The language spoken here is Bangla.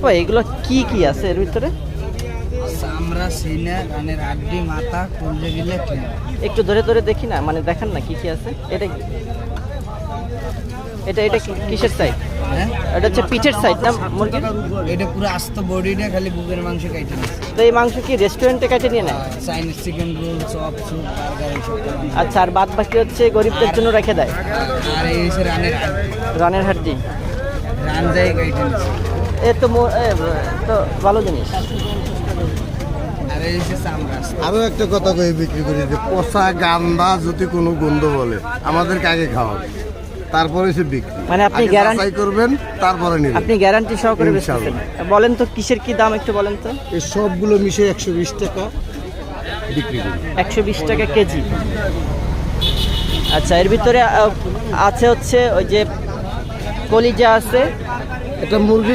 ও এগুলো কি কি আছে এর ভিতরে? চামড়া, সিনা, কানের হাড্ডি, মাথা, কলজা গিলে একটু ধরে ধরে দেখি না, মানে দেখান না কি কি আছে। এটা এটা এটা কিসের সাইড? হ্যাঁ, এটা হচ্ছে পিঠের সাইড না মুরগির? এটা পুরো আস্ত বডিটা, খালি বুকের মাংস কাইটে নিচ্ছে। তো এই মাংস কি রেস্টুরেন্টে কেটে নিয়ে নেয়? Chinese chicken roll, chop, soup, burger এইসব। আচ্ছা, আর বাদ বাকি হচ্ছে গরিবদের জন্য রেখে দেয়। আর এই হচ্ছে রানের হাড্ডি, রানের হাড্ডি, রান যায় কাইটে নিচ্ছে। এ তো তো ভালো জিনিস। আর এই হচ্ছে চামড়া। আরো একটা কথা কই বিক্রি করি যে পচা গান্দা যদি কোনো গন্ধ বলে আমাদেরকে আগে খাওয়াবে, তারপরে সে বিক্রি। মানে আপনি আগে গ্যারান্টি যাচাই করবেন, তারপরে নিবেন। আপনি গ্যারান্টি সহকারে ইনশাআল্লাহ। বেচতেছেন। বলেন তো কিসের কি দাম একটু বলেন তো। এই সবগুলো মিশে 120 টাকা বিক্রি করি। 120 টাকা কেজি। আচ্ছা, এর ভিতরে আছে হচ্ছে ওই যে কলিজা আছে। এটা মুরগি